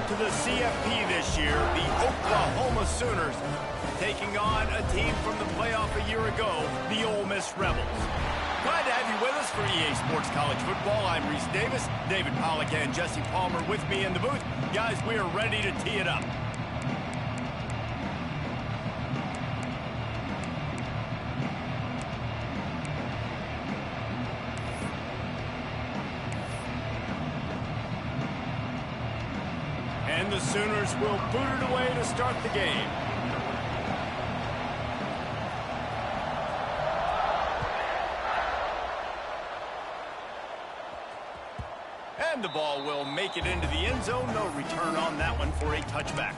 to the CFP this year, the Oklahoma Sooners, taking on a team from the playoff a year ago, the Ole Miss Rebels. Glad to have you with us for EA Sports College Football. I'm Reese Davis, David Pollack and Jesse Palmer with me in the booth. Guys, we are ready to tee it up. And the Sooners will boot it away to start the game. And the ball will make it into the end zone. No return on that one for a touchback.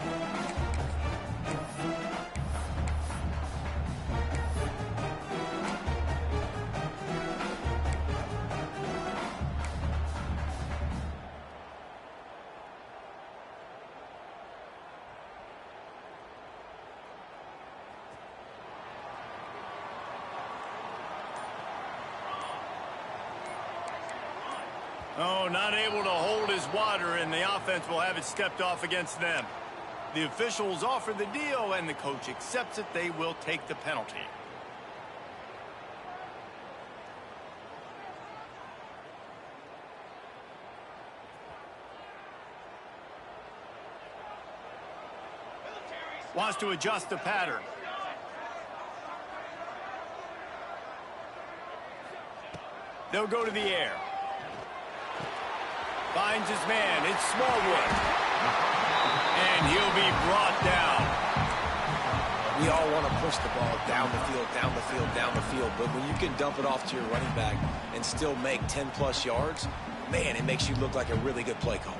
Oh, not able to hold his water, and the offense will have it stepped off against them. The officials offer the deal, and the coach accepts it. They will take the penalty. Wants to adjust the pattern. They'll go to the air. Finds his man. It's Smallwood. And he'll be brought down. We all want to push the ball down the field, down the field, down the field. But when you can dump it off to your running back and still make 10-plus yards, man, it makes you look like a really good play caller.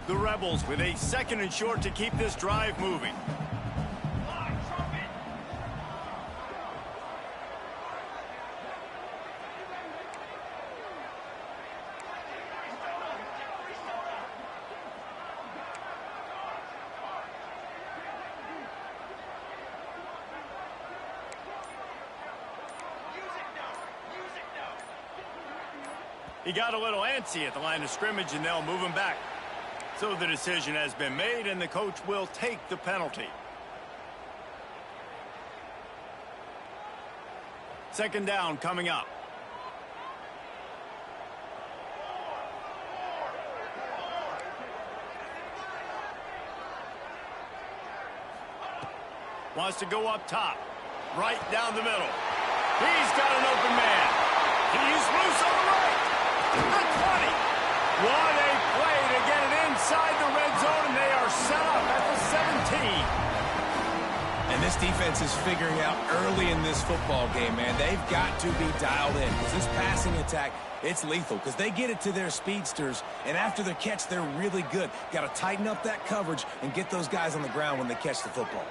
The Rebels with a 2nd and short to keep this drive moving. He got a little antsy at the line of scrimmage, and they'll move him back. So the decision has been made, and the coach will take the penalty. 2nd down coming up. Wants to go up top. Right down the middle. He's got an open man. He's loose on the right. The 20. What a play to get it inside the red zone, and they are set up at the 17. And this defense is figuring out early in this football game, man. They've got to be dialed in because this passing attack, it's lethal because they get it to their speedsters, and after the catch, they're really good. Got to tighten up that coverage and get those guys on the ground when they catch the football.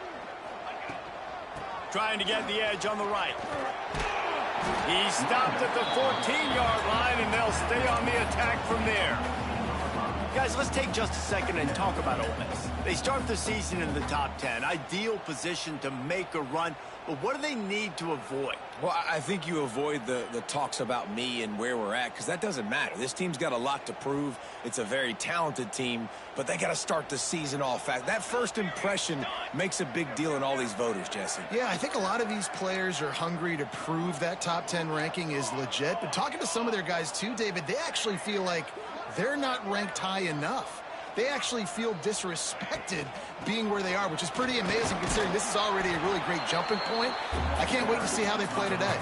Trying to get the edge on the right. He stopped at the 14-yard line, and they'll stay on the attack from there. Guys, let's take just a second and talk about Ole Miss. They start the season in the top 10. Ideal position to make a run. But what do they need to avoid? Well, I think you avoid the talks about me and where we're at because that doesn't matter. This team's got a lot to prove. It's a very talented team, but they got to start the season off fast. That first impression makes a big deal in all these voters, Jesse. Yeah, I think a lot of these players are hungry to prove that top 10 ranking is legit. But talking to some of their guys too, David, they actually feel like they're not ranked high enough. They actually feel disrespected being where they are, which is pretty amazing considering this is already a really great jumping point. I can't wait to see how they play today.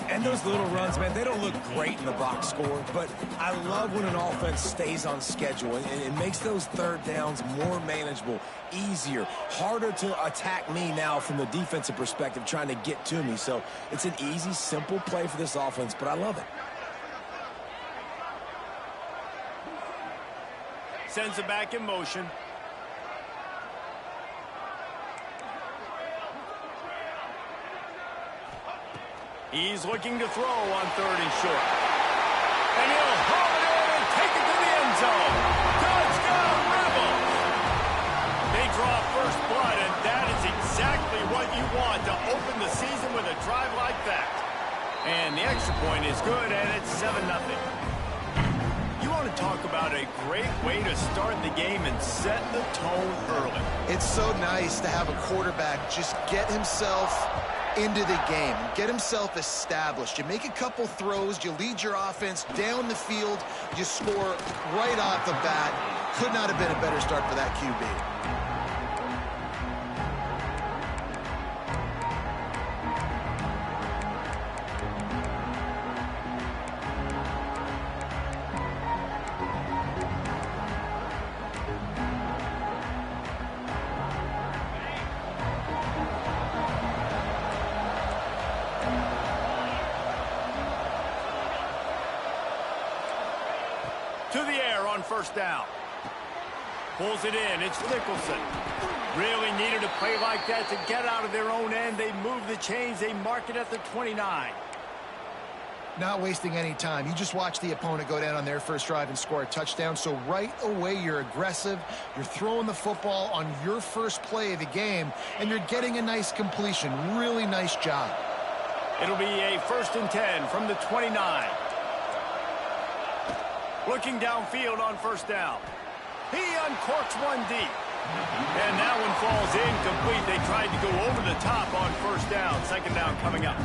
And those little runs, man, they don't look great in the box score, but I love when an offense stays on schedule, and it makes those 3rd downs more manageable, easier, harder to attack me now from the defensive perspective trying to get to me. So it's an easy, simple play for this offense, but I love it. Sends it back in motion. He's looking to throw on 3rd and short. And he'll haul it in and take it to the end zone. Touchdown, Rebels! They draw first blood, and that is exactly what you want to open the season with a drive like that. And the extra point is good, and it's 7-0. You want to talk about a great way to start the game and set the tone early. It's so nice to have a quarterback just get himself into the game, get himself established. You make a couple throws, you lead your offense down the field, you score right off the bat. Could not have been a better start for that QB. To the air on first down. Pulls it in. It's Nicholson. Really needed a play like that to get out of their own end. They move the chains. They mark it at the 29. Not wasting any time. You just watch the opponent go down on their first drive and score a touchdown. So right away, you're aggressive. You're throwing the football on your first play of the game, and you're getting a nice completion. Really nice job. It'll be a 1st and 10 from the 29. Looking downfield on first down. He uncorks one deep. And that one falls incomplete. They tried to go over the top on first down. 2nd down coming up.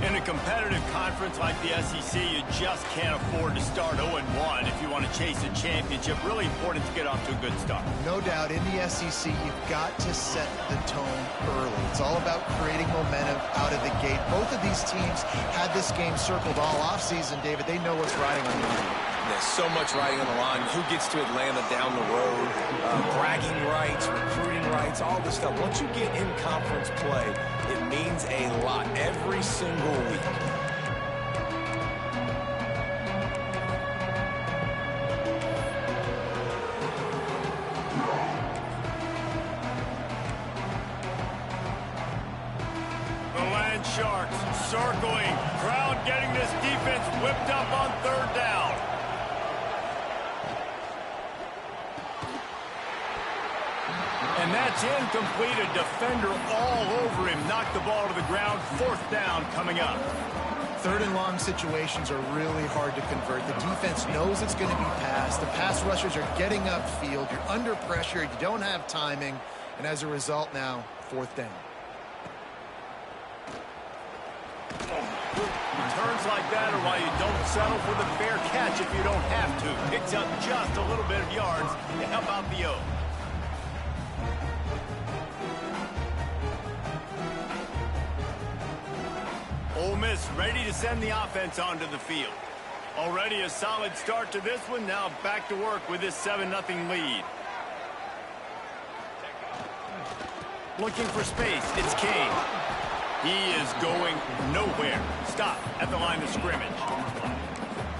In a competitive conference like the SEC, you just can't afford to start 0-1 if you want to chase a championship. Really important to get off to a good start. No doubt, in the SEC, you've got to set the tone early. It's all about creating momentum out of the gate. Both of these teams had this game circled all offseason, David. They know what's riding on the line. There's so much riding on the line. Who gets to Atlanta down the road? Bragging rights, recruiting rights, all this stuff. Once you get in conference play, it means a lot every single week. The Land Sharks circling. Crowd getting this defense whipped up on 3rd down. And that's incomplete. A defender all over him. Knocked the ball to the ground. 4th down coming up. 3rd and long situations are really hard to convert. The defense knows it's going to be passed. The pass rushers are getting upfield. You're under pressure. You don't have timing. And as a result now, 4th down. Turns like that are why you don't settle for the fair catch if you don't have to. Picks up just a little bit of yards to help out the O. Ole Miss ready to send the offense onto the field. Already a solid start to this one. Now back to work with this 7-0 lead. Looking for space. It's King. He is going nowhere. Stop at the line of scrimmage.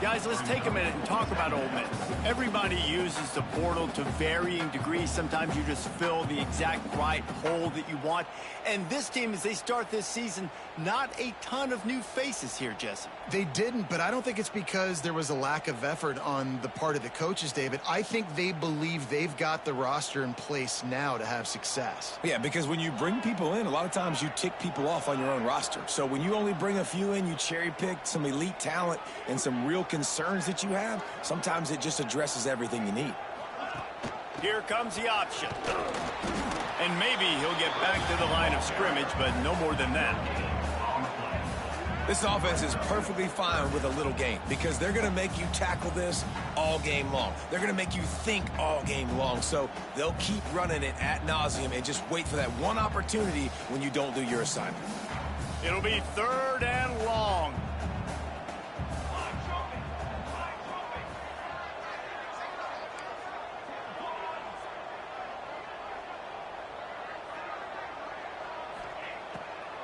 Guys, let's take a minute and talk about Ole Miss. Everybody uses the portal to varying degrees. Sometimes you just fill the exact right hole that you want. And this team, as they start this season, not a ton of new faces here, Jesse. They didn't, but I don't think it's because there was a lack of effort on the part of the coaches, David. I think they believe they've got the roster in place now to have success. Yeah, because when you bring people in, a lot of times you tick people off on your own roster. So when you only bring a few in, you cherry-pick some elite talent and some real concerns that you have, sometimes it just addresses everything you need. Here comes the option. And maybe he'll get back to the line of scrimmage, but no more than that. This offense is perfectly fine with a little game because they're going to make you tackle this all game long. They're going to make you think all game long. So they'll keep running it ad nauseum and just wait for that one opportunity when you don't do your assignment. It'll be 3rd and long.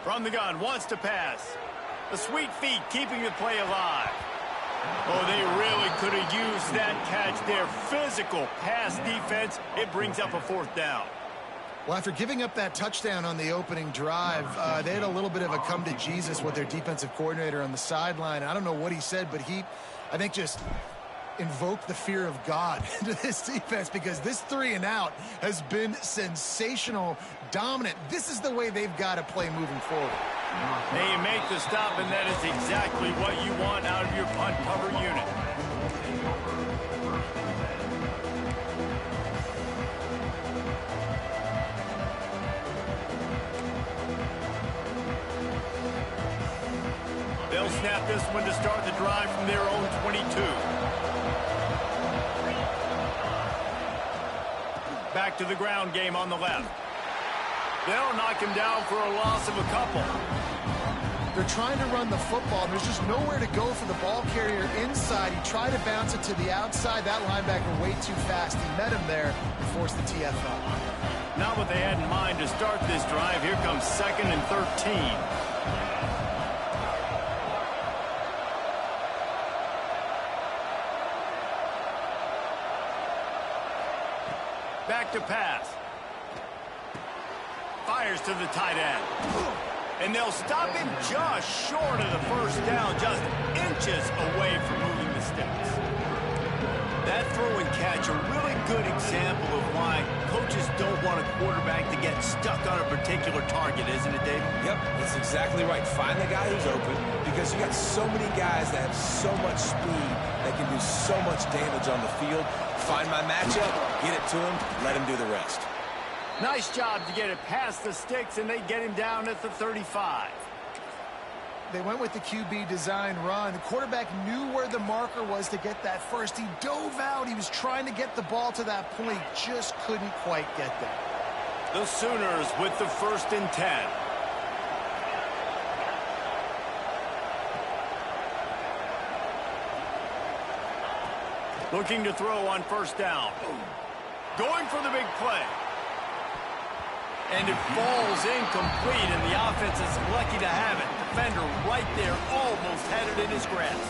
From the gun, wants to pass. The sweet feet keeping the play alive. Oh, they really could have used that catch there. Physical pass defense. It brings up a 4th down. Well, after giving up that touchdown on the opening drive, they had a little bit of a come to Jesus with their defensive coordinator on the sideline. I don't know what he said, but I think just invoke the fear of God into this defense, because this 3-and-out has been sensational, dominant. This is the way they've got to play moving forward. They make the stop, and that is exactly what you want out of your punt cover unit. They'll snap this one to start the drive from their own 22. Back to the ground game on the left. They'll knock him down for a loss of a couple. They're trying to run the football, and there's just nowhere to go for the ball carrier inside. He tried to bounce it to the outside. That linebacker way too fast. He met him there and forced the TFL. Not what they had in mind to start this drive. Here comes 2nd and 13. Back to pass. Fires to the tight end. And they'll stop him just short of the first down, just inches away from moving the sticks. That throw and catch, a really good example of why coaches don't want a quarterback to get stuck on a particular target, isn't it, Dave? Yep, that's exactly right. Find the guy who's open, because you got so many guys that have so much speed that can do so much damage on the field. Find my matchup, get it to him, let him do the rest. Nice job to get it past the sticks, and they get him down at the 35. They went with the QB design run. The quarterback knew where the marker was to get that first. He dove out. He was trying to get the ball to that point. Just couldn't quite get there. The Sooners with the 1st and 10. Looking to throw on 1st down. Going for the big play. And it falls incomplete, and the offense is lucky to have it. Defender right there almost had it in his grasp.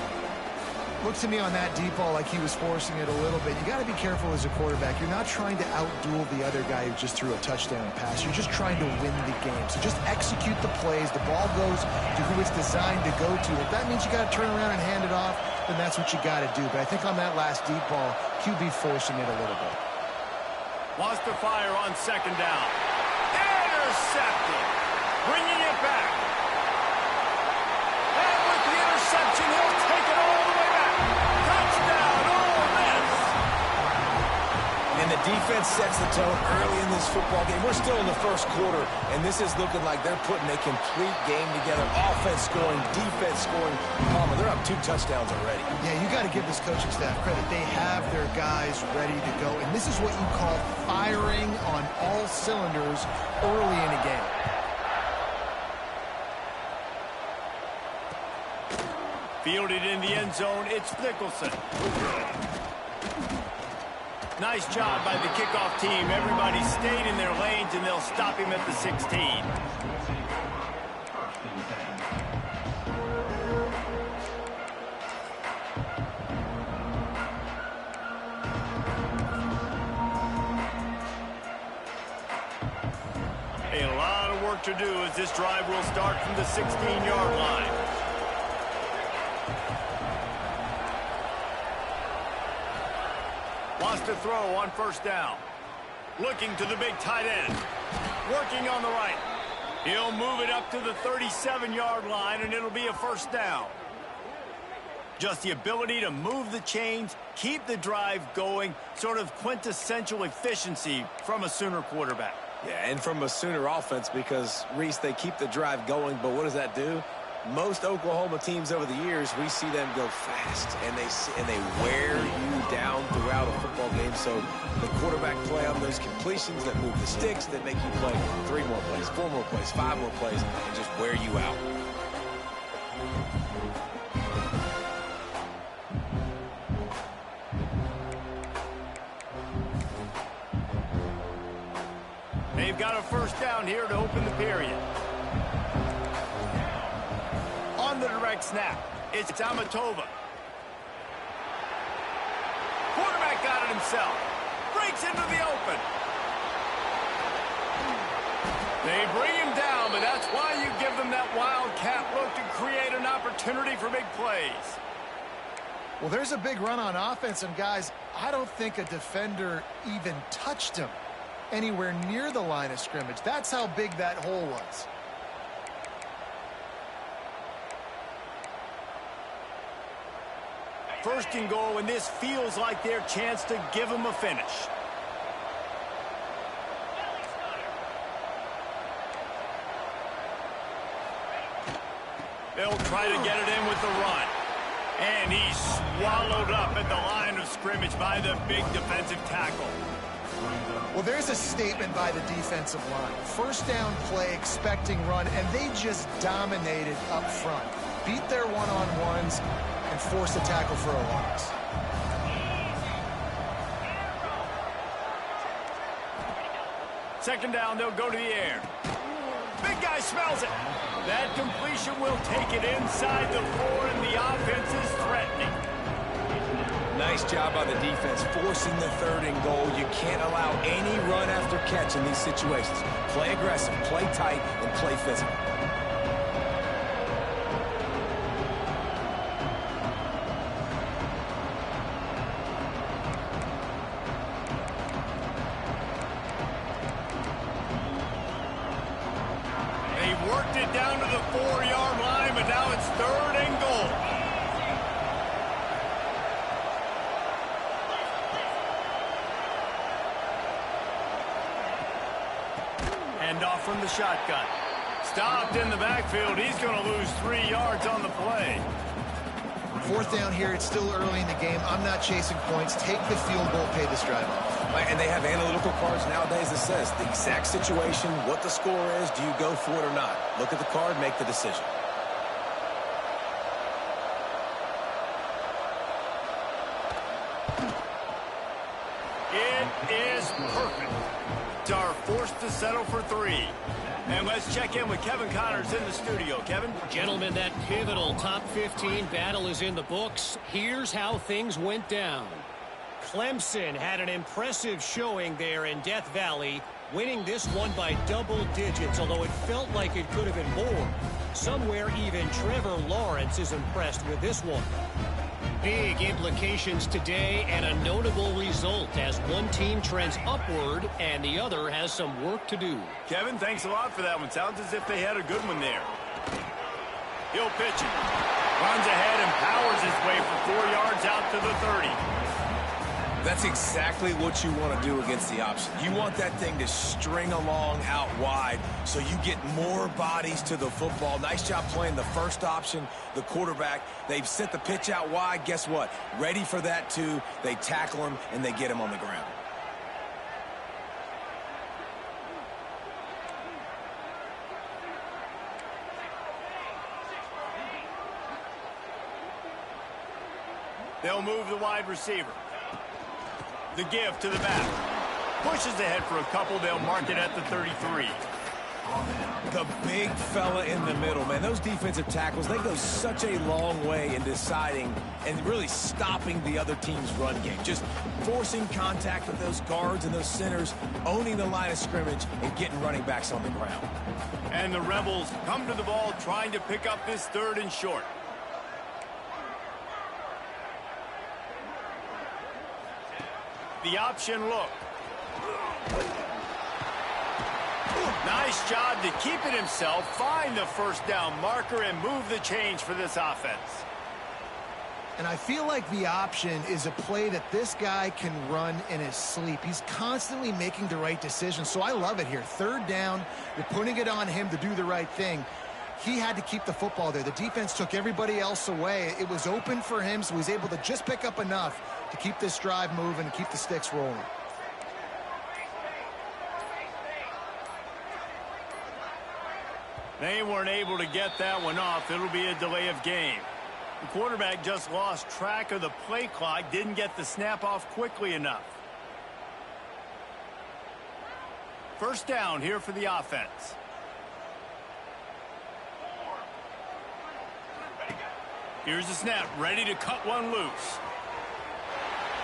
Looked to me on that deep ball like he was forcing it a little bit. You got to be careful as a quarterback. You're not trying to outduel the other guy who just threw a touchdown pass. You're just trying to win the game. So just execute the plays. The ball goes to who it's designed to go to. If that means you got to turn around and hand it off, then that's what you got to do. But I think on that last deep ball, QB forcing it a little bit. Wants to fire on 2nd down. Intercepted. Bringing it back. And with the interception, he'll take it all the way back. Touchdown, Ole Miss. And the defense sets the tone early in this football game. We're still in the 1st quarter, and this is looking like they're putting a complete game together. Offense scoring, defense scoring. Palmer, they're up 2 touchdowns already. Yeah, you got to give this coaching staff credit. They have their guys ready to go, and this is what you call firing on all cylinders early in a game. Fielded in the end zone, it's Nicholson. Nice job by the kickoff team. Everybody stayed in their lanes, and they'll stop him at the 16. A lot of work to do as this drive will start from the 16-yard line. Wants to throw on 1st down. Looking to the big tight end. Working on the right. He'll move it up to the 37-yard line, and it'll be a 1st down. Just the ability to move the chains, keep the drive going, sort of quintessential efficiency from a Sooner quarterback. Yeah, and from a Sooner offense, because, Reese, they keep the drive going, but what does that do? Most Oklahoma teams over the years, we see them go fast, and they wear you down throughout a football game. So the quarterback play on those completions that move the sticks, that make you play 3 more plays, 4 more plays, 5 more plays, and just wear you out. They've got a 1st down here to open the period. On the direct snap, it's Amatova. Quarterback got it himself. Breaks into the open. They bring him down, but that's why you give them that wildcat look to create an opportunity for big plays. Well, there's a big run on offense, and guys, I don't think a defender even touched him anywhere near the line of scrimmage. That's how big that hole was. First and goal, and this feels like their chance to give them a finish. They'll try to get it in with the run. And he's swallowed up at the line of scrimmage by the big defensive tackle. Well, there's a statement by the defensive line. First down play, expecting run, and they just dominated up front. Beat their one-on-ones and forced a tackle for a loss. Second down, they'll go to the air. Big guy smells it. That completion will take it inside the 4, and the offense is threatening. Nice job on the defense, forcing the third and goal. You can't allow any run after catch in these situations. Play aggressive, play tight, and play physical. Worked it down to the 4-yard line, but now it's third and goal. Hand off from the shotgun. Stopped in the backfield. He's going to lose 3 yards on the play. Fourth down here. It's still early in the game. I'm not chasing points. Take the field goal, pay this drive off. And they have analytical cards nowadays that says the exact situation, what the score is, do you go for it or not? Look at the card, make the decision. It is perfect. Are forced to settle for 3. And let's check in with Kevin Connors in the studio. Kevin? Gentlemen, that pivotal top 15 battle is in the books. Here's how things went down. Clemson had an impressive showing there in Death Valley, winning this one by double digits, although it felt like it could have been more. Somewhere even Trevor Lawrence is impressed with this one. Big implications today and a notable result as one team trends upward and the other has some work to do. Kevin, thanks a lot for that one. Sounds as if they had a good one there. He'll pitch it. Runs ahead and powers his way for 4 yards out to the 30. That's exactly what you want to do against the option. You want that thing to string along out wide so you get more bodies to the football. Nice job playing the first option, the quarterback. They've sent the pitch out wide. Guess what? Ready for that too. They tackle him and they get him on the ground. They'll move the wide receiver. The give to the back. Pushes ahead for a couple. They'll mark it at the 33. The big fella in the middle, man. Those defensive tackles, they go such a long way in deciding and really stopping the other team's run game. Just forcing contact with those guards and those centers, owning the line of scrimmage, and getting running backs on the ground. And the Rebels come to the ball trying to pick up this third and short. The option look. Nice job to keep it himself, find the first down marker, and move the change for this offense. And I feel like the option is a play that this guy can run in his sleep. He's constantly making the right decision, so I love it here. Third down, you're putting it on him to do the right thing. He had to keep the football there. The defense took everybody else away. It was open for him, so he's able to just pick up enough to keep this drive moving and keep the sticks rolling. They weren't able to get that one off. It'll be a delay of game. The quarterback just lost track of the play clock, didn't get the snap off quickly enough. First down here for the offense. Here's the snap, ready to cut one loose.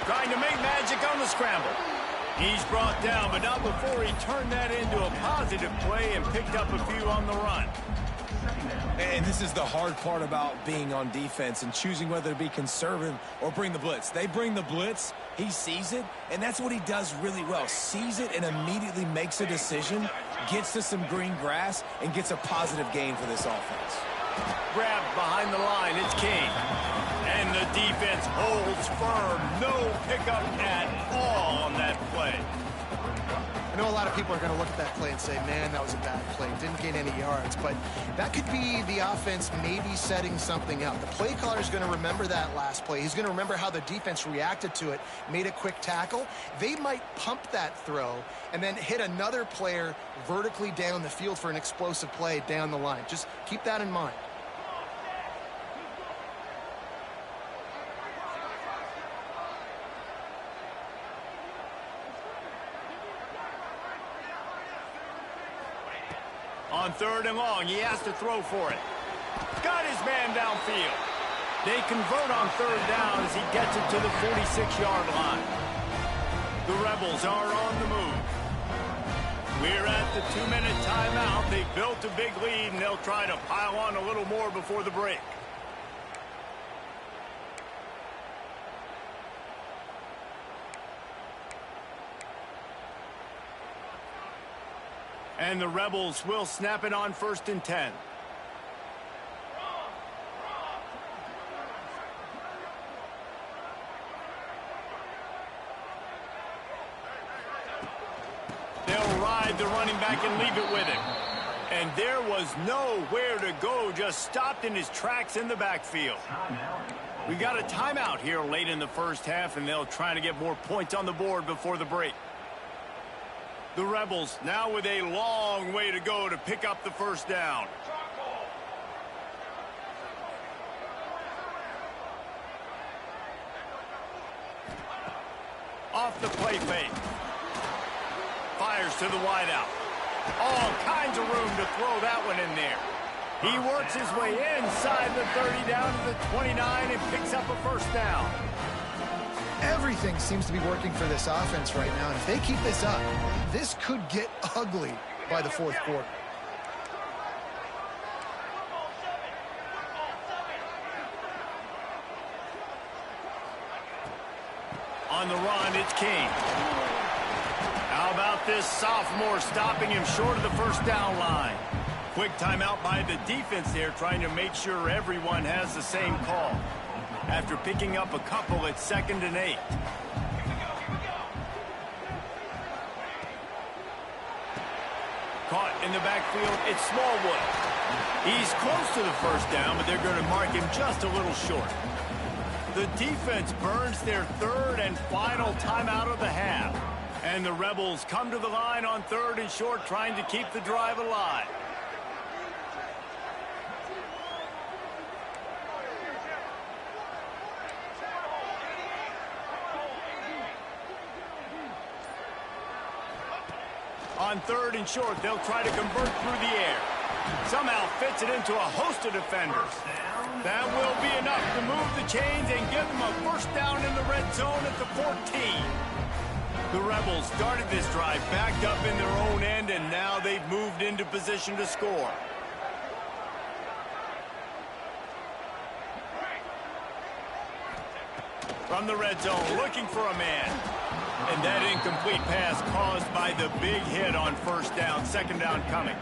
Trying to make magic on the scramble. He's brought down, but not before he turned that into a positive play and picked up a few on the run. And this is the hard part about being on defense and choosing whether to be conservative or bring the blitz. They bring the blitz, he sees it, and that's what he does really well. Sees it and immediately makes a decision, gets to some green grass, and gets a positive gain for this offense. Grabbed behind the line, it's King. And the defense holds firm. No pickup at all on that play. I know a lot of people are going to look at that play and say, man, that was a bad play. Didn't gain any yards. But that could be the offense maybe setting something up. The play caller is going to remember that last play. He's going to remember how the defense reacted to it, made a quick tackle. They might pump that throw and then hit another player vertically down the field for an explosive play down the line. Just keep that in mind. On 3rd and long, he has to throw for it. Got his man downfield. They convert on 3rd down as he gets it to the 46-yard line. The Rebels are on the move. We're at the 2-minute timeout. They've built a big lead, and they'll try to pile on a little more before the break. And the Rebels will snap it on 1st and 10. They'll ride the running back and leave it with him. And there was nowhere to go, just stopped in his tracks in the backfield. We got a timeout here late in the first half, and they'll try to get more points on the board before the break. The Rebels now with a long way to go to pick up the 1st down. Off the play fake. Fires to the wideout. All kinds of room to throw that one in there. He works his way inside the 30 down to the 29 and picks up a 1st down. Everything seems to be working for this offense right now, and if they keep this up, this could get ugly by the 4th quarter. On the run, it's King. How about this sophomore stopping him short of the 1st down line? Quick timeout by the defense there, trying to make sure everyone has the same call. After picking up a couple at 2nd and 8. Caught in the backfield, it's Smallwood. He's close to the 1st down, but they're going to mark him just a little short. The defense burns their 3rd and final timeout of the half. And the Rebels come to the line on 3rd and short, trying to keep the drive alive. On 3rd and short, they'll try to convert through the air. Somehow fits it into a host of defenders. That will be enough to move the chains and give them a 1st down in the red zone at the 14. The Rebels started this drive backed up in their own end, and now they've moved into position to score. From the red zone, looking for a man. And that incomplete pass caused by the big hit on 1st down, 2nd down coming.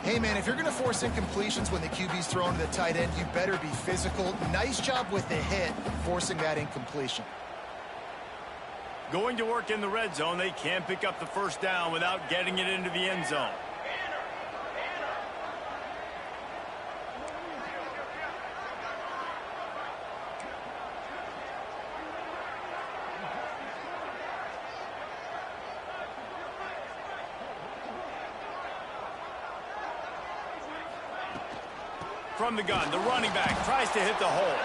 Hey, man, if you're going to force incompletions when the QB's thrown to the tight end, you better be physical. Nice job with the hit, forcing that incompletion. Going to work in the red zone, they can't pick up the 1st down without getting it into the end zone. From the gun, the running back tries to hit the hole.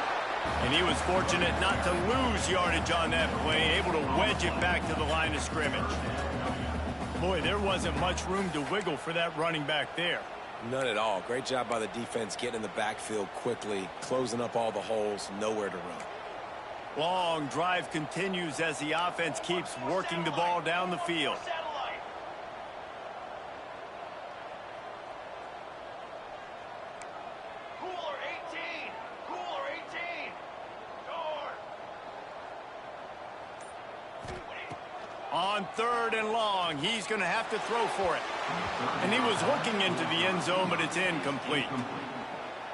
And he was fortunate not to lose yardage on that play, able to wedge it back to the line of scrimmage. Boy, there wasn't much room to wiggle for that running back there. None at all. Great job by the defense getting in the backfield quickly, closing up all the holes, nowhere to run. Long drive continues as the offense keeps working the ball down the field. On 3rd and long, he's going to have to throw for it. And he was looking into the end zone, but it's incomplete.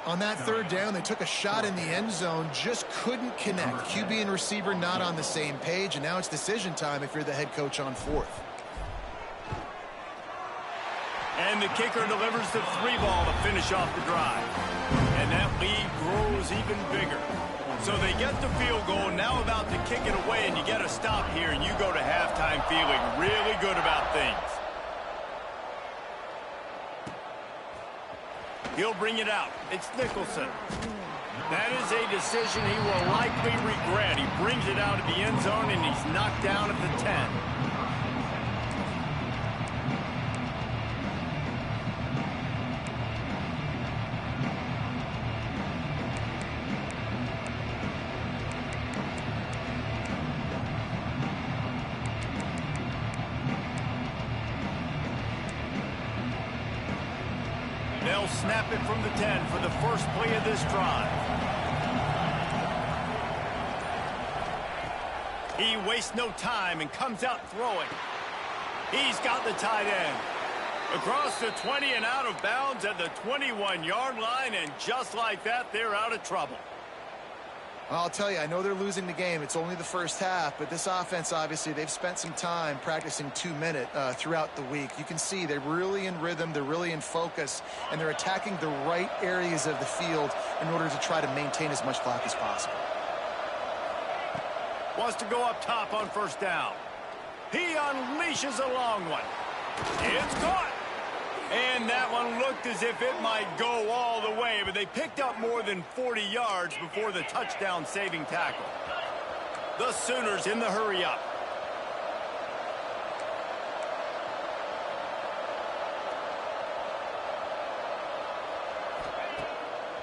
On that 3rd down, they took a shot in the end zone, just couldn't connect. QB and receiver not on the same page, and now it's decision time if you're the head coach on 4th. And the kicker delivers the 3 ball to finish off the drive. And that lead grows even bigger. So they get the field goal, now about to kick it away, and you get a stop here, and you go to halftime feeling really good about things. He'll bring it out. It's Nicholson. That is a decision he will likely regret. He brings it out of the end zone, and he's knocked down at the 10. They'll snap it from the 10 for the first play of this drive. He wastes no time and comes out throwing. He's got the tight end. Across the 20 and out of bounds at the 21-yard line, and just like that, they're out of trouble. I'll tell you, I know they're losing the game. It's only the first half, but this offense, obviously, they've spent some time practicing 2-minute throughout the week. You can see they're really in rhythm, they're really in focus, and they're attacking the right areas of the field in order to try to maintain as much clock as possible. Wants to go up top on 1st down. He unleashes a long one. It's caught. And that one looked as if it might go all the way, but they picked up more than 40 yards before the touchdown-saving tackle. The Sooners in the hurry-up.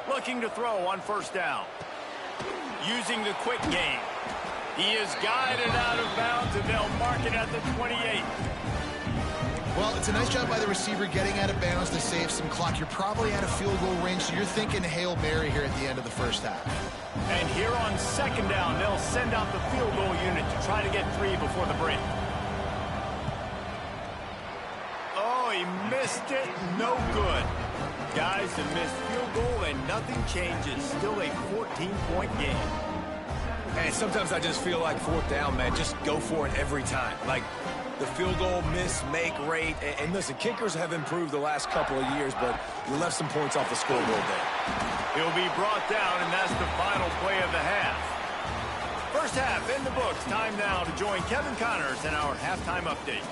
Looking to throw on 1st down. Using the quick game. He is guided out of bounds, and they'll mark it at the 28. Well, it's a nice job by the receiver getting out of bounds to save some clock. You're probably out of field goal range, so you're thinking Hail Mary here at the end of the first half. And here on 2nd down, they'll send out the field goal unit to try to get 3 before the break. Oh, he missed it. No good. Guys, a missed field goal and nothing changes. Still a 14-point game. And sometimes I just feel like 4th down, man, just go for it every time. Like, the field goal miss-make rate. And listen, kickers have improved the last couple of years, but you left some points off the scoreboard there. He'll be brought down, and that's the final play of the half. First half in the books. Time now to join Kevin Connors in our halftime update.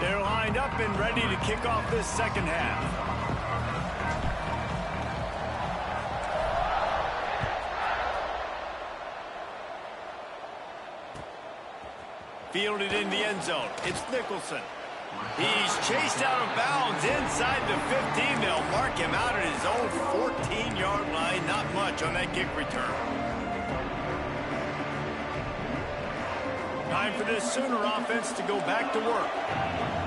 They're lined up and ready to kick off this second half. Fielded in the end zone. It's Nicholson. He's chased out of bounds inside the 15. They'll mark him out at his own 14-yard line. Not much on that kick return. Time for this Sooner offense to go back to work.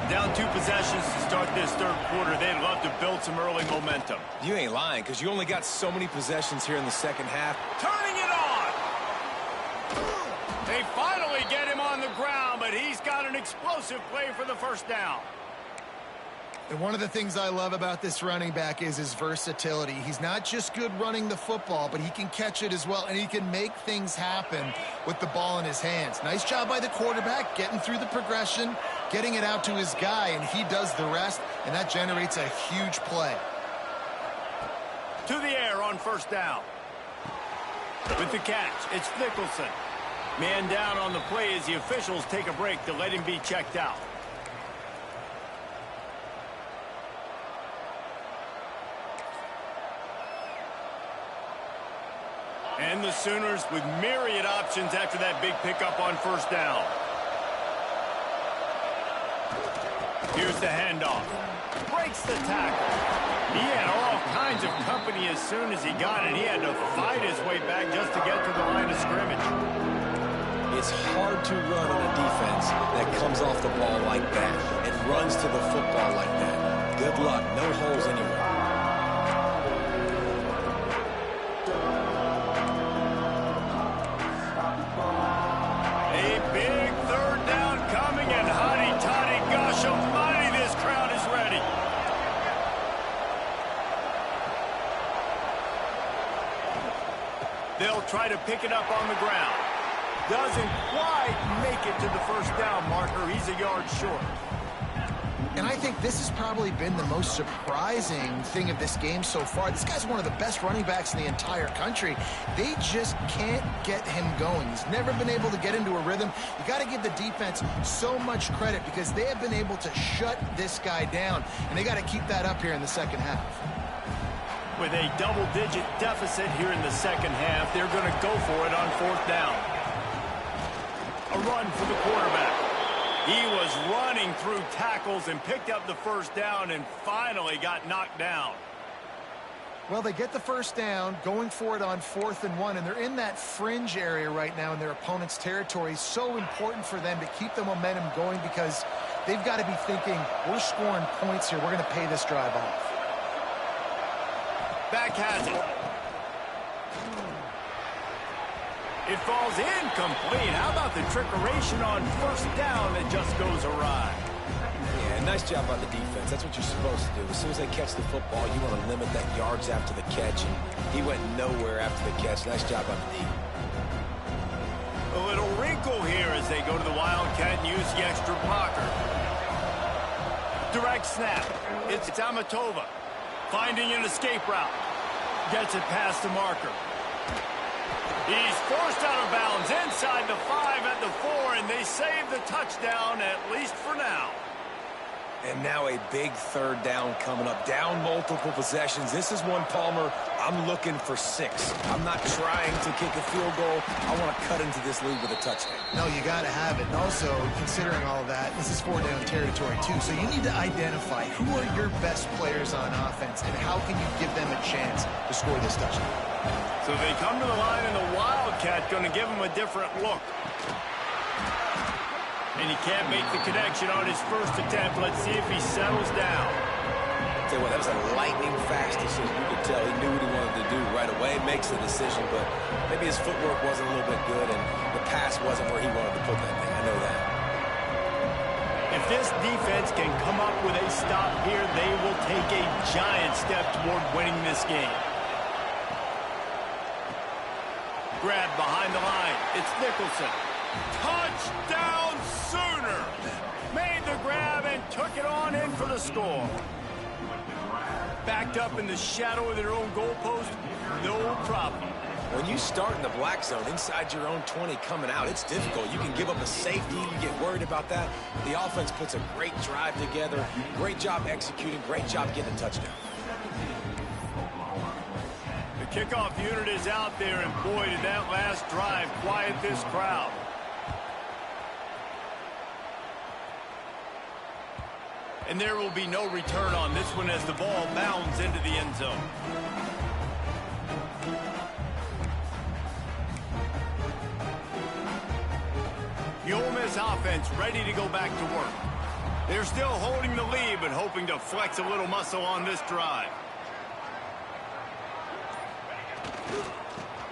Down 2 possessions to start this 3rd quarter. They'd love to build some early momentum. You ain't lying, because you only got so many possessions here in the second half. Turning it on! They finally get him on the ground, but he's got an explosive play for the 1st down. And one of the things I love about this running back is his versatility. He's not just good running the football, but he can catch it as well, and he can make things happen with the ball in his hands. Nice job by the quarterback, getting through the progression, getting it out to his guy, and he does the rest, and that generates a huge play. To the air on 1st down. With the catch, it's Nicholson. Man down on the play as the officials take a break to let him be checked out. And the Sooners with myriad options after that big pickup on 1st down. Here's the handoff. Breaks the tackle. He had all kinds of company as soon as he got it. He had to fight his way back just to get to the line of scrimmage. It's hard to run on a defense that comes off the ball like that and runs to the football like that. Good luck. No holes anywhere. try to pick it up on the ground. Doesn't quite make it to the first down marker. He's a yard short. And I think this has probably been the most surprising thing of this game so far. This guy's one of the best running backs in the entire country. They just can't get him going. He's never been able to get into a rhythm. You got to give the defense so much credit because they have been able to shut this guy down, and they got to keep that up here in the second half. With a double-digit deficit here in the second half, they're going to go for it on fourth down. A run for the quarterback. He was running through tackles and picked up the first down and finally got knocked down. Well, they get the first down, going for it on 4th and 1, and they're in that fringe area right now in their opponent's territory. So important for them to keep the momentum going because they've got to be thinking, we're scoring points here. We're going to pay this drive off. Back has it. It falls incomplete. How about the trickeration on first down that just goes awry? Yeah, nice job by the defense. That's what you're supposed to do. As soon as they catch the football, you want to limit that yards after the catch, and he went nowhere after the catch. Nice job by the D. A little wrinkle here as they go to the Wildcat and use the extra blocker. Direct snap. It's Amatova. Finding an escape route. Gets it past the marker. He's forced out of bounds inside the 5 at the 4, and they save the touchdown, at least for now. And now a big third down coming up. Down multiple possessions. This is one, Palmer, I'm looking for 6. I'm not trying to kick a field goal. I want to cut into this lead with a touchdown. No, you got to have it. And also, considering all of that, this is 4-down territory, too. So you need to identify who are your best players on offense and how can you give them a chance to score this touchdown. So they come to the line, and the Wildcat going to give him a different look. And he can't make the connection on his first attempt. Let's see if he settles down. Tell you what, that was a lightning-fast decision. You could tell he knew what he wanted to do right away. Makes the decision, but maybe his footwork wasn't a little bit good, and the pass wasn't where he wanted to put that thing. I know that. If this defense can come up with a stop here, they will take a giant step toward winning this game. Grab behind the line. It's Nicholson. Touchdown Sooner! Made the grab and took it on in for the score. Backed up in the shadow of their own goalpost, no problem. When you start in the black zone inside your own 20 coming out, it's difficult. You can give up a safety. You get worried about that. The offense puts a great drive together. Great job executing. Great job getting a touchdown. The kickoff unit is out there, and boy, did that last drive quiet this crowd. And there will be no return on this one as the ball bounds into the end zone. The Ole Miss offense ready to go back to work. They're still holding the lead, but hoping to flex a little muscle on this drive.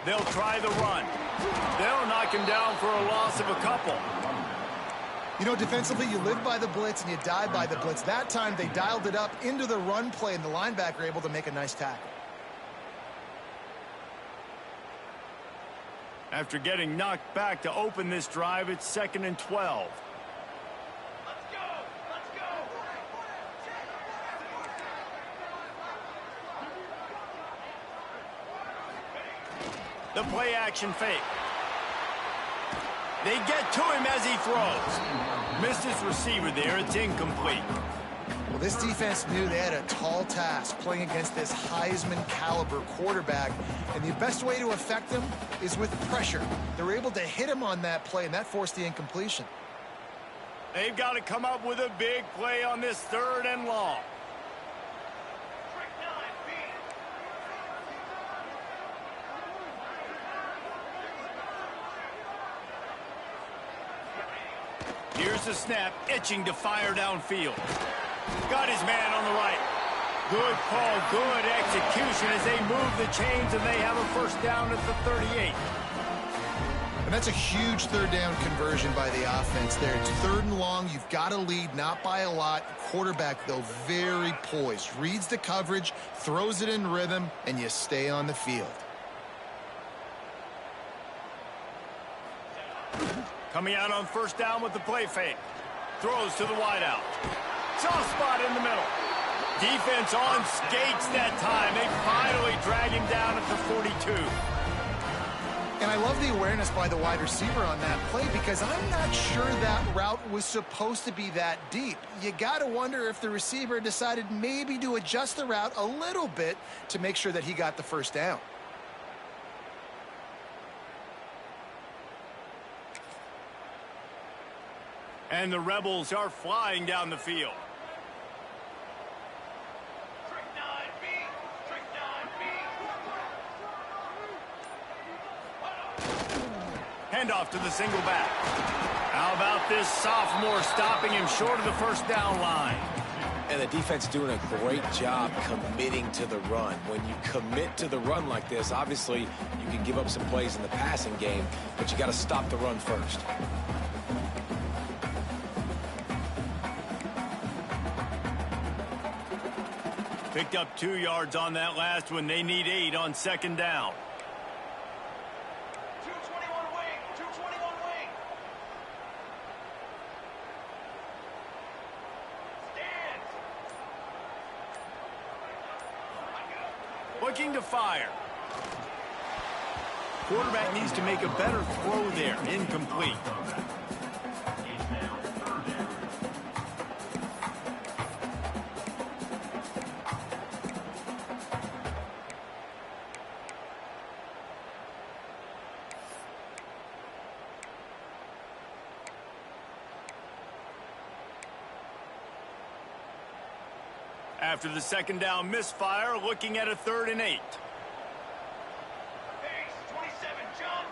They'll try the run. They'll knock him down for a loss of a couple. You know, defensively, you live by the blitz and you die by the blitz. That time, they dialed it up into the run play, and the linebacker able to make a nice tackle. After getting knocked back to open this drive, it's 2nd and 12. The play action fake. They get to him as he throws. Missed his receiver there. It's incomplete. Well, this defense knew they had a tall task playing against this Heisman caliber quarterback, and the best way to affect them is with pressure. They were able to hit him on that play, and that forced the incompletion. They've got to come up with a big play on this 3rd and long. Here's the snap, itching to fire downfield. Got his man on the right. Good call, good execution as they move the chains, and they have a first down at the 38. And that's a huge 3rd down conversion by the offense there. It's 3rd and long. You've got to lead, not by a lot. Quarterback, though, very poised. Reads the coverage, throws it in rhythm, and you stay on the field. Coming out on first down with the play fake. Throws to the wideout. Soft spot in the middle. Defense on skates that time. They finally drag him down at the 42. And I love the awareness by the wide receiver on that play because I'm not sure that route was supposed to be that deep. You got to wonder if the receiver decided maybe to adjust the route a little bit to make sure that he got the first down. And the Rebels are flying down the field. Handoff to the single back. How about this sophomore stopping him short of the first down line? And the defense doing a great job committing to the run. When you commit to the run like this, obviously you can give up some plays in the passing game, but you got to stop the run first. Picked up 2 yards on that last one. They need 8 on second down. 221 wing, 221 wing. Stands. Looking to fire. Quarterback needs to make a better throw there. Incomplete. After the second down misfire, looking at a 3rd and 8. Base, 27, jump.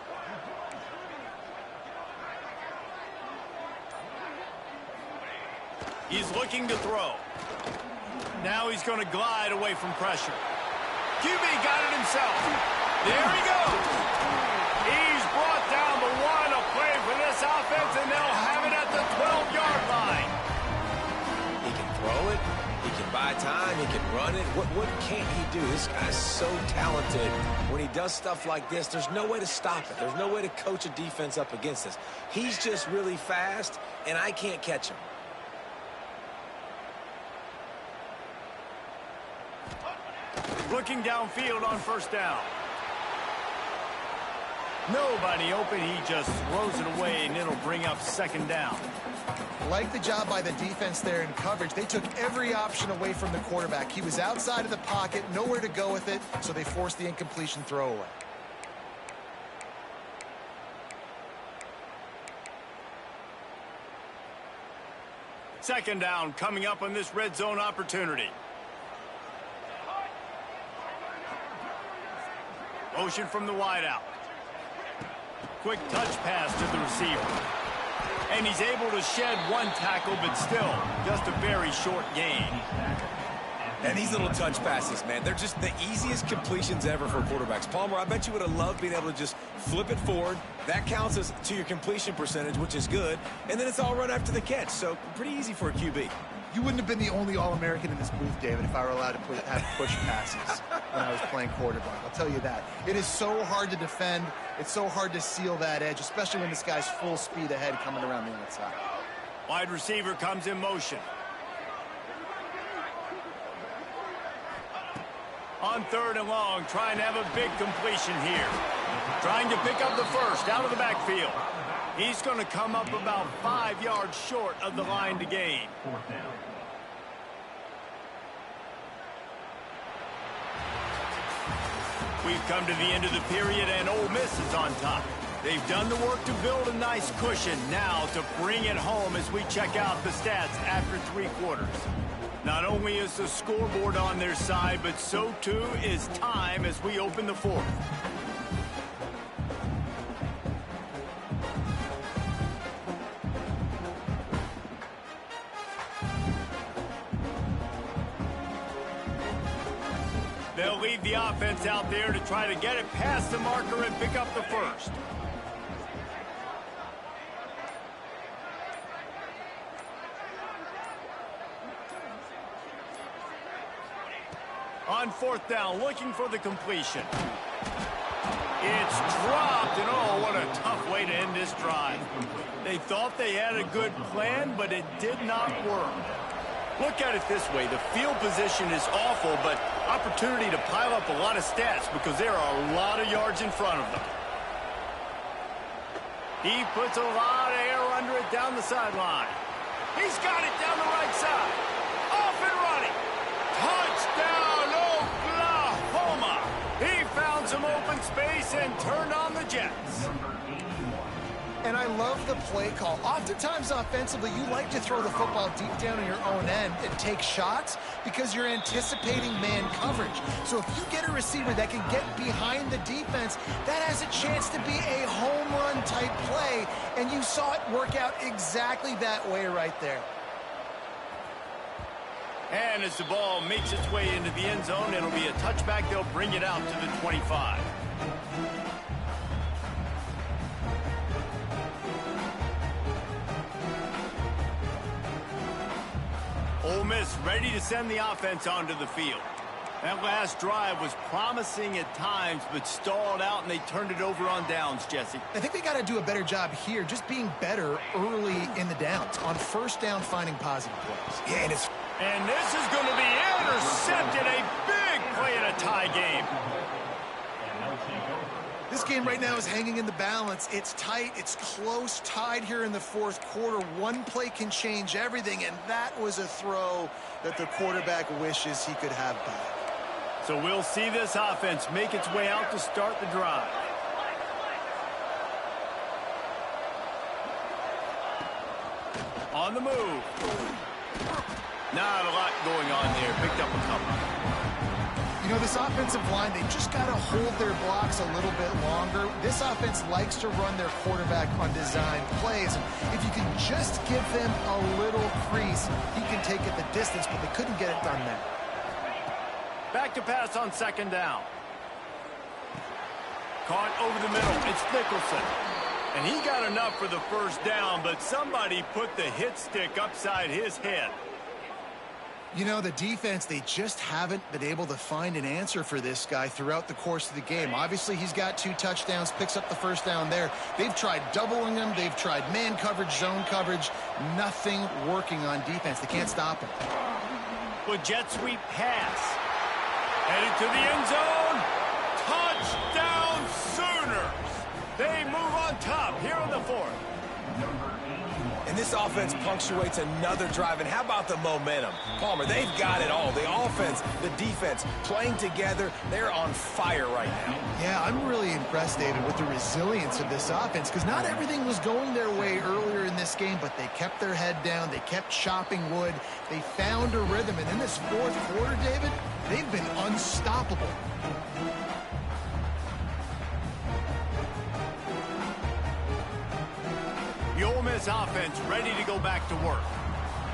He's looking to throw. Now he's going to glide away from pressure. QB got it himself. There he goes. He's brought down the 1, a play for this offense, and they'll have it at the 12-yard line. He can throw it. He can buy time. He can run it. What can't he do? This guy's so talented. When he does stuff like this, there's no way to stop it. There's no way to coach a defense up against this. He's just really fast, and I can't catch him. Looking downfield on first down. Nobody open. He just throws it away, and it'll bring up second down. Like the job by the defense there in coverage. They took every option away from the quarterback. He was outside of the pocket, nowhere to go with it, so they forced the incompletion throwaway. Second down coming up on this red zone opportunity. Motion from the wideout. Quick touch pass to the receiver. And he's able to shed 1 tackle, but still just a very short gain. And these little touch passes, man, they're just the easiest completions ever for quarterbacks. Palmer, I bet you would have loved being able to just flip it forward. That counts as to your completion percentage, which is good. And then it's all run after the catch, so pretty easy for a QB. You wouldn't have been the only All-American in this booth, David, if I were allowed to have push passes when I was playing quarterback. I'll tell you that. It is so hard to defend. It's so hard to seal that edge, especially when this guy's full speed ahead coming around the outside. Wide receiver comes in motion. On 3rd and long, trying to have a big completion here. Trying to pick up the first out of the backfield. He's going to come up about 5 yards short of the line to gain. We've come to the end of the period, and Ole Miss is on top. They've done the work to build a nice cushion. Now to bring it home as we check out the stats after 3 quarters. Not only is the scoreboard on their side, but so too is time as we open the 4th. They'll leave the offense out there to try to get it past the marker and pick up the first. On 4th down, looking for the completion. It's dropped, and oh, what a tough way to end this drive. They thought they had a good plan, but it did not work. Look at it this way. The field position is awful, but opportunity to pile up a lot of stats because there are a lot of yards in front of them. He puts a lot of air under it down the sideline. He's got it down the right side. Off and running. Touchdown, Oklahoma. He found some open space and turned on the Jets. And I love the play call. Oftentimes offensively, you like to throw the football deep down in your own end and take shots because you're anticipating man coverage. So if you get a receiver that can get behind the defense, that has a chance to be a home run type play. And you saw it work out exactly that way right there. And as the ball makes its way into the end zone, it'll be a touchback. They'll bring it out to the 25. Ole Miss ready to send the offense onto the field. That last drive was promising at times, but stalled out, and they turned it over on downs, Jesse. I think they got to do a better job here, just being better early in the downs, on first down finding positive plays. Yeah, And this is going to be intercepted. A big play in a tie game. This game right now is hanging in the balance. It's tight. It's close, tied here in the fourth quarter. One play can change everything, and that was a throw that the quarterback wishes he could have back. So we'll see this offense make its way out to start the drive. On the move. Not a lot going on there. Picked up a couple. You know, this offensive line, they just got to hold their blocks a little bit longer. This offense likes to run their quarterback on design plays. And if you can just give them a little crease, he can take it the distance, but they couldn't get it done there. Back to pass on second down. Caught over the middle. It's Nicholson. And he got enough for the first down, but somebody put the hit stick upside his head. You know, the defense, they just haven't been able to find an answer for this guy throughout the course of the game. Obviously, he's got 2 touchdowns, picks up the first down there. They've tried doubling him. They've tried man coverage, zone coverage. Nothing working on defense. They can't stop him. With jet sweep pass. Headed to the end zone. Touchdown Sooners. They move on top here in the fourth. And this offense punctuates another drive. And how about the momentum? Palmer, they've got it all. The offense, the defense, playing together. They're on fire right now. Yeah, I'm really impressed, David, with the resilience of this offense, because not everything was going their way earlier in this game, but they kept their head down. They kept chopping wood. They found a rhythm. And in this fourth quarter, David, they've been unstoppable. The Ole Miss offense ready to go back to work.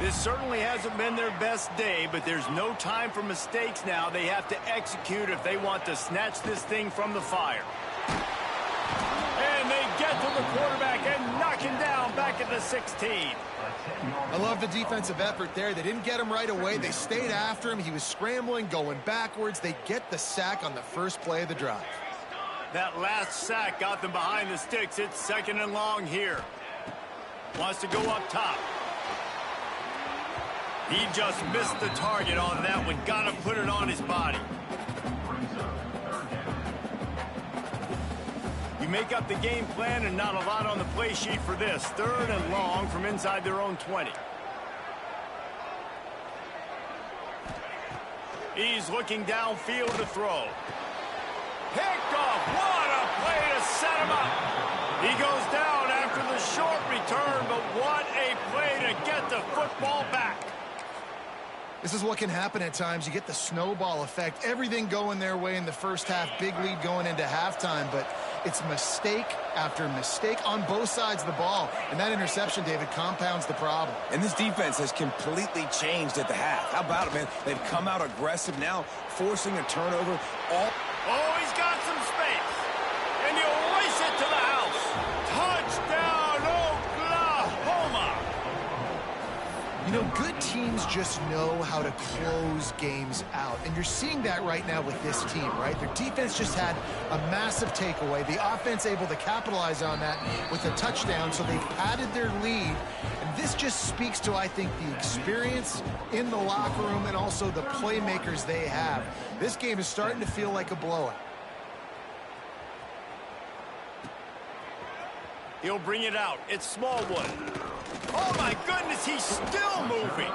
This certainly hasn't been their best day, but there's no time for mistakes now. They have to execute if they want to snatch this thing from the fire. And they get to the quarterback and knock him down back at the 16. I love the defensive effort there. They didn't get him right away. They stayed after him. He was scrambling, going backwards. They get the sack on the first play of the drive. That last sack got them behind the sticks. It's second and long here. Wants to go up top. He just missed the target on that one. Got to put it on his body. You make up the game plan and not a lot on the play sheet for this. Third and long from inside their own 20. He's looking downfield to throw. Picked off. What a play to set him up. He goes down after the short return, but what a play to get the football back. This is what can happen at times. You get the snowball effect. Everything going their way in the first half. Big lead going into halftime, but it's mistake after mistake on both sides of the ball. And that interception, David, compounds the problem. And this defense has completely changed at the half. How about it, man? They've come out aggressive now, forcing a turnover. Oh, he's got some space. And he'll race it to the house. Touchdown, Oklahoma. You know, good teams just know how to close games out. And you're seeing that right now with this team, right? Their defense just had a massive takeaway. The offense able to capitalize on that with a touchdown, so they padded their lead. And this just speaks to, I think, the experience in the locker room and also the playmakers they have. This game is starting to feel like a blowout. He'll bring it out. It's Smallwood. Oh, my goodness, he's still moving.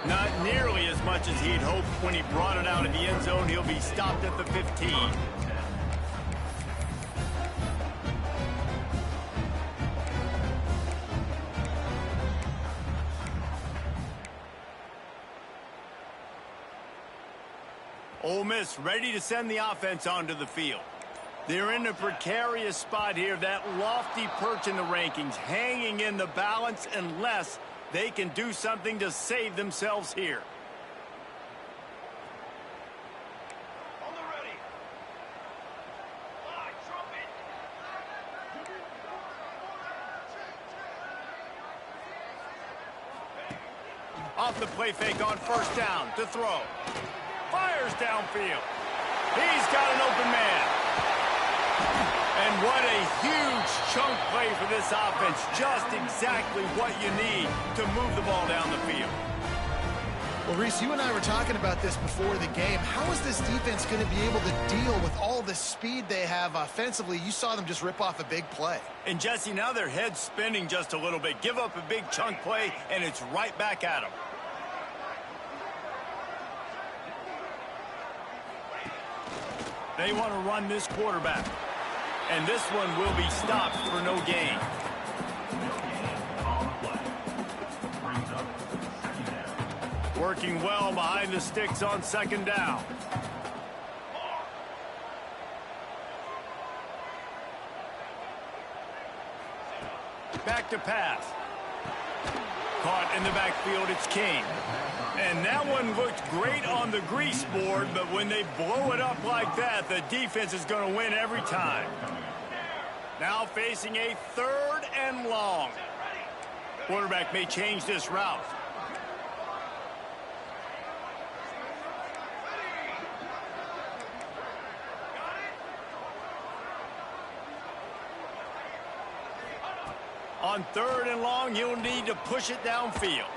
Not nearly as much as he'd hoped when he brought it out in the end zone. He'll be stopped at the 15. Ole Miss ready to send the offense onto the field. They're in a precarious spot here, that lofty perch in the rankings, hanging in the balance unless they can do something to save themselves here. On the ready. Fly, trumpet. Off the play fake on first down to throw. Fires downfield. He's got an open man. And what a huge chunk play for this offense. Just exactly what you need to move the ball down the field. Well, Reese, you and I were talking about this before the game. How is this defense going to be able to deal with all the speed they have offensively? You saw them just rip off a big play. And, Jesse, now their head's spinning just a little bit. Give up a big chunk play, and it's right back at them. They want to run this quarterback. And this one will be stopped for no gain. Working well behind the sticks on second down. Back to pass. Caught in the backfield, it's King. And that one looked great on the grease board, but when they blow it up like that, the defense is going to win every time. Now facing a 3rd and long. Quarterback may change this route. On 3rd and long, he'll need to push it downfield.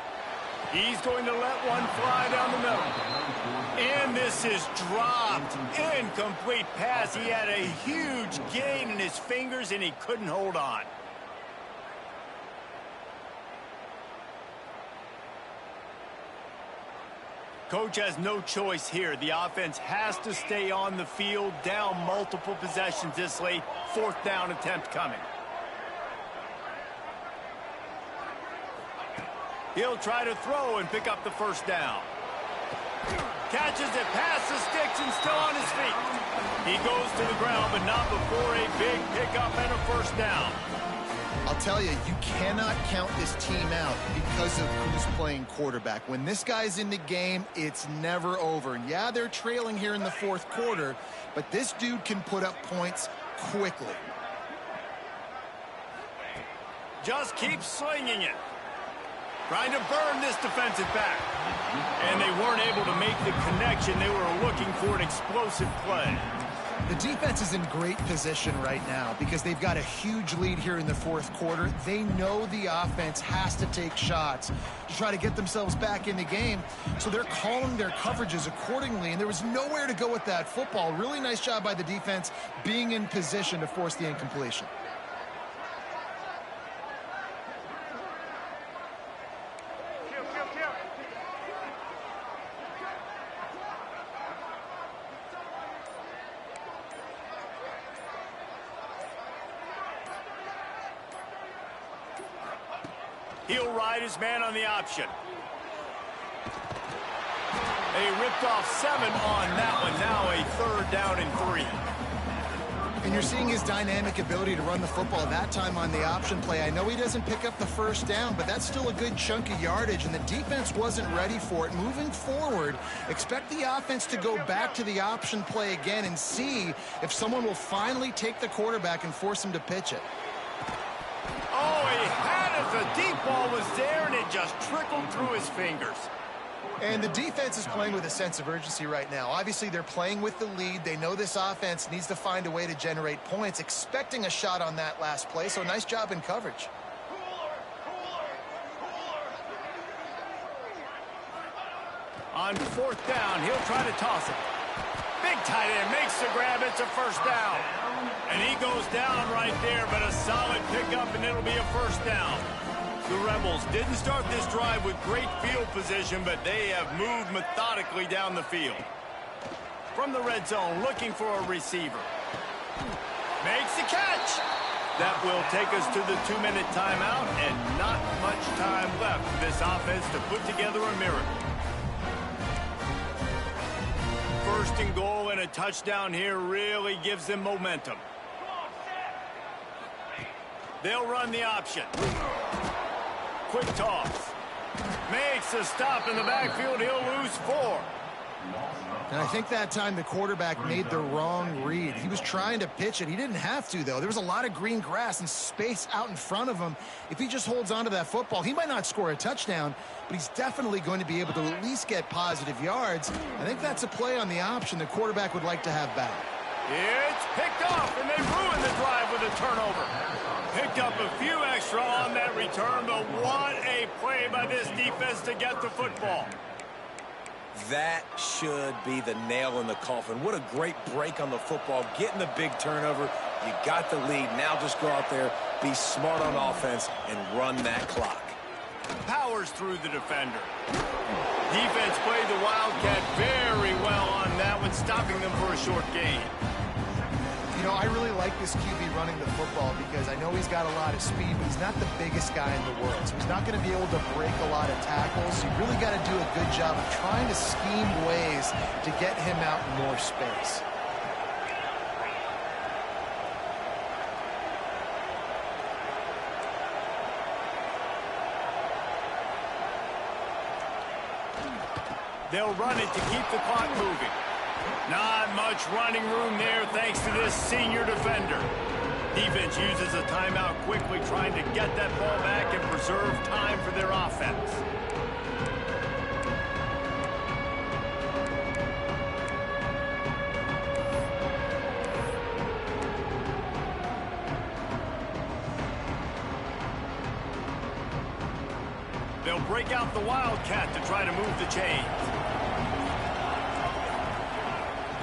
He's going to let one fly down the middle. And this is dropped. Incomplete pass. He had a huge gain in his fingers, and he couldn't hold on. Coach has no choice here. The offense has to stay on the field, down multiple possessions this late. 4th down attempt coming. He'll try to throw and pick up the first down. Catches it past the sticks and still on his feet. He goes to the ground, but not before a big pickup and a first down. I'll tell you, you cannot count this team out because of who's playing quarterback. When this guy's in the game, it's never over. Yeah, they're trailing here in the 4th quarter, but this dude can put up points quickly. Just keep slinging it. Trying to burn this defensive back. And they weren't able to make the connection. They were looking for an explosive play. The defense is in great position right now because they've got a huge lead here in the 4th quarter. They know the offense has to take shots to try to get themselves back in the game. So they're calling their coverages accordingly, and there was nowhere to go with that football. Really nice job by the defense being in position to force the incompletion. He'll ride his man on the option. They ripped off 7 on that one. Now a 3rd down and 3. And you're seeing his dynamic ability to run the football that time on the option play. I know he doesn't pick up the first down, but that's still a good chunk of yardage, and the defense wasn't ready for it. Moving forward, expect the offense to go back to the option play again and see if someone will finally take the quarterback and force him to pitch it. Oh, he had his deep ball was there, and it just trickled through his fingers. And the defense is playing with a sense of urgency right now. Obviously, they're playing with the lead. They know this offense needs to find a way to generate points, expecting a shot on that last play, so nice job in coverage. On fourth down, he'll try to toss it. Big tight end makes the grab. It's a first down. And he goes down right there, but a solid pickup, and it'll be a first down. The Rebels didn't start this drive with great field position, but they have moved methodically down the field. From the red zone, looking for a receiver. Makes the catch. That will take us to the 2-minute timeout, and not much time left for this offense to put together a miracle. First and goal and a touchdown here really gives them momentum. They'll run the option. Quick toss. Makes a stop in the backfield. He'll lose 4. And I think that time the quarterback made the wrong read. He was trying to pitch it. He didn't have to, though. There was a lot of green grass and space out in front of him. If he just holds on to that football, he might not score a touchdown, but he's definitely going to be able to at least get positive yards. I think that's a play on the option the quarterback would like to have back. It's picked off, and they ruin the drive with a turnover. Picked up a few extra on that return, but what a play by this defense to get the football. That should be the nail in the coffin. What a great break on the football. Getting the big turnover. You got the lead. Now just go out there, be smart on offense, and run that clock. Powers through the defender. Defense played the Wildcat very well on that one, stopping them for a short gain. You know, I really like this QB running the football because I know he's got a lot of speed, but he's not the biggest guy in the world. So he's not going to be able to break a lot of tackles. You really got to do a good job of trying to scheme ways to get him out in more space. They'll run it to keep the clock moving. Not much running room there thanks to this senior defender. Defense uses a timeout quickly, trying to get that ball back and preserve time for their offense. They'll break out the Wildcat to try to move the chains.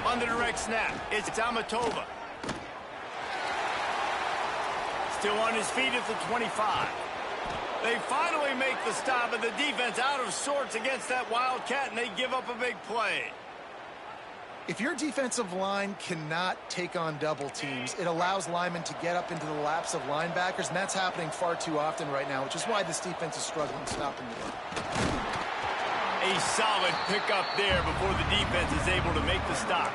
On the direct snap, it's Amatova. Still on his feet at the 25. They finally make the stop, and the defense out of sorts against that Wildcat, and they give up a big play. If your defensive line cannot take on double teams, it allows linemen to get up into the laps of linebackers, and that's happening far too often right now, which is why this defense is struggling stopping the run. A solid pickup there before the defense is able to make the stop.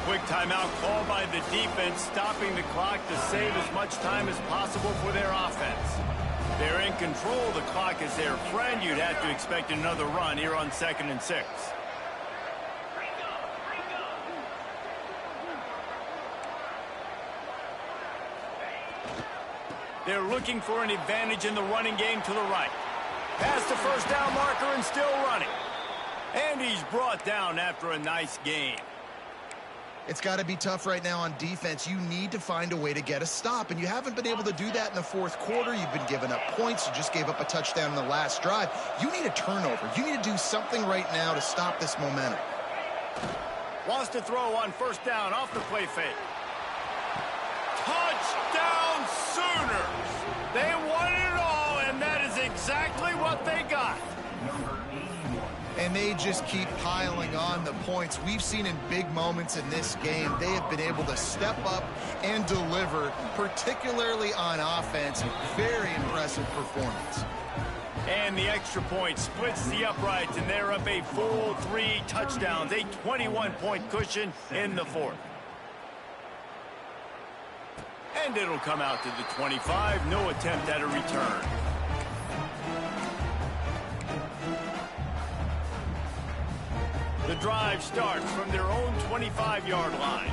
Quick timeout called by the defense, stopping the clock to save as much time as possible for their offense. They're in control. The clock is their friend. You'd have to expect another run here on 2nd and 6. They're looking for an advantage in the running game to the right. Past the first down marker and still running. And he's brought down after a nice gain. It's got to be tough right now on defense. You need to find a way to get a stop, and you haven't been able to do that in the fourth quarter. You've been giving up points. You just gave up a touchdown in the last drive. You need a turnover. You need to do something right now to stop this momentum. Wants to throw on first down off the play fake. Touchdown Sooners! They won it all, and that is exactly what they got. And they just keep piling on the points. We've seen in big moments in this game, they have been able to step up and deliver, particularly on offense. Very impressive performance. And the extra point splits the uprights, and they're up a full 3 touchdowns, a 21-point cushion in the fourth. And it'll come out to the 25. No attempt at a return. The drive starts from their own 25-yard line.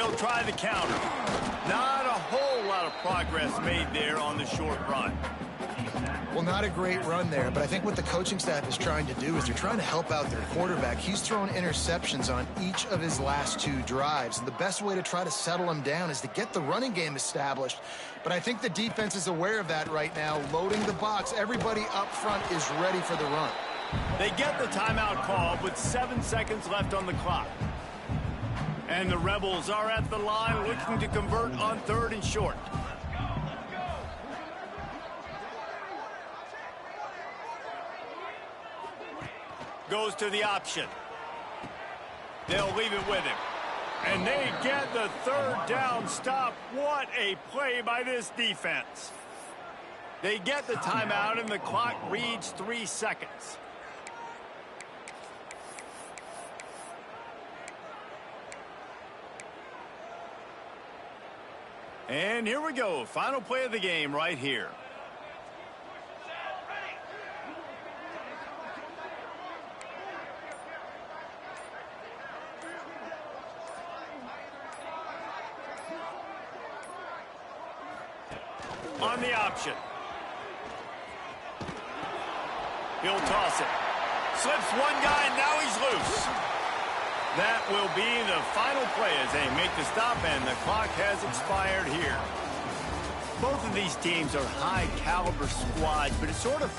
They'll try the counter. Not a whole lot of progress made there on the short run. Well, not a great run there, but I think what the coaching staff is trying to do is they're trying to help out their quarterback. He's thrown interceptions on each of his last 2 drives, and the best way to try to settle him down is to get the running game established. But I think the defense is aware of that right now, loading the box. Everybody up front is ready for the run. They get the timeout called with 7 seconds left on the clock. And the Rebels are at the line looking to convert on 3rd and short. Goes to the option. They'll leave it with him. And they get the 3rd down stop. What a play by this defense. They get the timeout and the clock reads 3 seconds. And here we go. Final play of the game right here. On the option. He'll toss it. Slips one guy, and now he's loose. That will be the final play as they make the stop, and the clock has expired here. Both of these teams are high-caliber squads, but it's sort of